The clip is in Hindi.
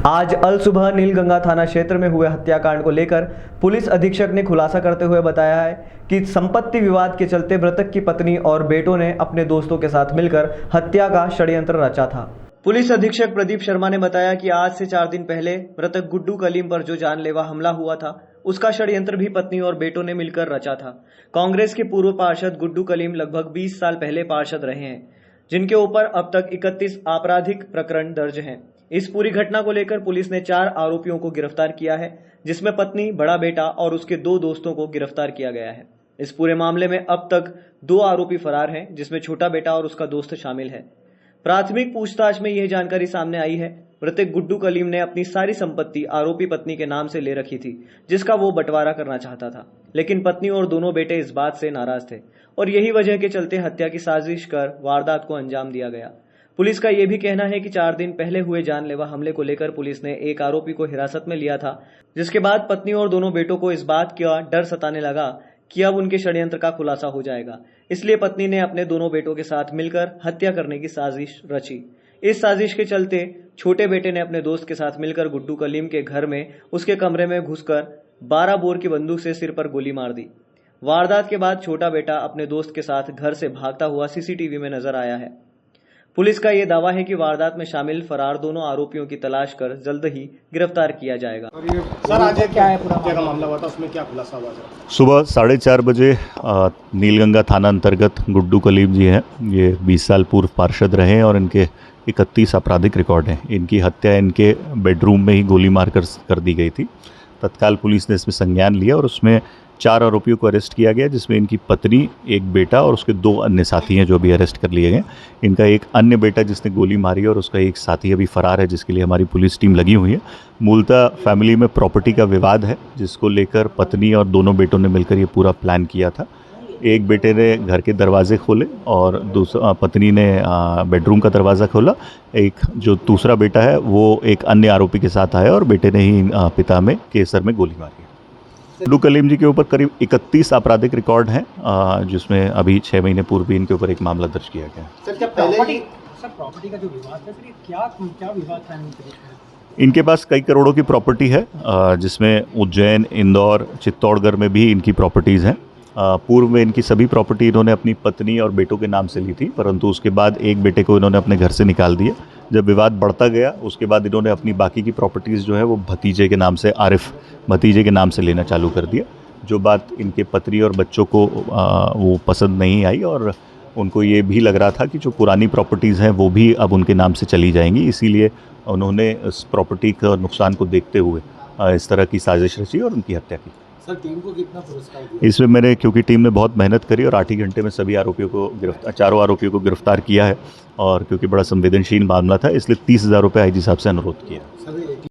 आज अल सुबह नीलगंगा थाना क्षेत्र में हुए हत्याकांड को लेकर पुलिस अधीक्षक ने खुलासा करते हुए बताया है कि संपत्ति विवाद के चलते मृतक की पत्नी और बेटों ने अपने दोस्तों के साथ मिलकर हत्या का षड्यंत्र रचा था। पुलिस अधीक्षक प्रदीप शर्मा ने बताया कि आज से 4 दिन पहले मृतक गुड्डू कलीम पर जो जानलेवा हमला हुआ था उसका षड्यंत्र भी पत्नी और बेटों ने मिलकर रचा था। कांग्रेस के पूर्व पार्षद गुड्डू कलीम लगभग 20 साल पहले पार्षद रहे हैं, जिनके ऊपर अब तक 31 आपराधिक प्रकरण दर्ज हैं। इस पूरी घटना को लेकर पुलिस ने 4 आरोपियों को गिरफ्तार किया है, जिसमें पत्नी, बड़ा बेटा और उसके 2 दोस्तों को गिरफ्तार किया गया है। इस पूरे मामले में अब तक 2 आरोपी फरार हैं, जिसमें छोटा बेटा और उसका दोस्त शामिल है। प्राथमिक पूछताछ में यह जानकारी सामने आई है, मृतक गुड्डू कलीम ने अपनी सारी संपत्ति आरोपी पत्नी के नाम से ले रखी थी, जिसका वो बंटवारा करना चाहता था, लेकिन पत्नी और दोनों बेटे इस बात से नाराज थे और यही वजह के चलते हत्या की साजिश कर वारदात को अंजाम दिया गया। पुलिस का यह भी कहना है कि 4 दिन पहले हुए जानलेवा हमले को लेकर पुलिस ने एक आरोपी को हिरासत में लिया था, जिसके बाद पत्नी और दोनों बेटों को इस बात का डर सताने लगा कि अब उनके षड्यंत्र का खुलासा हो जाएगा। इसलिए पत्नी ने अपने दोनों बेटों के साथ मिलकर हत्या करने की साजिश रची। इस साजिश के चलते छोटे बेटे ने अपने दोस्त के साथ मिलकर गुड्डू कलीम के घर में उसके कमरे में घुसकर 12 बोर की बंदूक से सिर पर गोली मार दी। वारदात के बाद छोटा बेटा अपने दोस्त के साथ घर से भागता हुआ सीसीटीवी में नजर आया है। पुलिस का यह दावा है कि वारदात में शामिल फरार दोनों आरोपियों की तलाश कर जल्द ही गिरफ्तार किया जाएगा। सर, आज क्या है पूरा मामला हुआ था, उसमें क्या खुलासा हुआ? सुबह 4:30 बजे नीलगंगा थाना अंतर्गत गुड्डू कलीम जी हैं। ये 20 साल पूर्व पार्षद रहे हैं और इनके 31 आपराधिक रिकॉर्ड हैं। इनकी हत्या इनके बेडरूम में ही गोली मार कर दी गई थी। तत्काल पुलिस ने इसमें संज्ञान लिया और उसमें 4 आरोपियों को अरेस्ट किया गया, जिसमें इनकी पत्नी, एक बेटा और उसके 2 अन्य साथी हैं जो अभी अरेस्ट कर लिए गए। इनका एक अन्य बेटा जिसने गोली मारी और उसका एक साथी अभी फरार है, जिसके लिए हमारी पुलिस टीम लगी हुई है। मूलतः फैमिली में प्रॉपर्टी का विवाद है, जिसको लेकर पत्नी और दोनों बेटों ने मिलकर ये पूरा प्लान किया था। एक बेटे ने घर के दरवाजे खोले और पत्नी ने बेडरूम का दरवाज़ा खोला। एक जो दूसरा बेटा है वो एक अन्य आरोपी के साथ आया और बेटे ने ही पिता में के सर में गोली मारी। गुड्डू कलीम जी के ऊपर करीब 31 आपराधिक रिकॉर्ड हैं, जिसमें अभी 6 महीने पूर्व भी इनके ऊपर एक मामला दर्ज किया गया। सर, क्या प्रॉपर्टी का जो विवाद है, सर, क्या विवाद था? इनके पास कई करोड़ों की प्रॉपर्टी है, जिसमें उज्जैन, इंदौर, चित्तौड़गढ़ में भी इनकी प्रॉपर्टीज़ हैं। पूर्व में इनकी सभी प्रॉपर्टी इन्होंने अपनी पत्नी और बेटों के नाम से ली थी, परंतु उसके बाद एक बेटे को इन्होंने अपने घर से निकाल दिया। जब विवाद बढ़ता गया उसके बाद इन्होंने अपनी बाकी की प्रॉपर्टीज़ जो है वो भतीजे के नाम से, आरिफ भतीजे के नाम से लेना चालू कर दिया। जो बात इनके पत्नी और बच्चों को वो पसंद नहीं आई और उनको ये भी लग रहा था कि जो पुरानी प्रॉपर्टीज़ हैं वो भी अब उनके नाम से चली जाएंगी, इसीलिए उन्होंने इस प्रॉपर्टी का नुकसान को देखते हुए इस तरह की साजिश रची और उनकी हत्या की। सर, टीम को कितना पुरस्कार दिया? इसमें क्योंकि टीम ने बहुत मेहनत करी और 8 ही घंटे में सभी आरोपियों को चारों आरोपियों को गिरफ्तार किया है, और क्योंकि बड़ा संवेदनशील मामला था इसलिए 30,000 रुपये आईजी साहब से अनुरोध किया।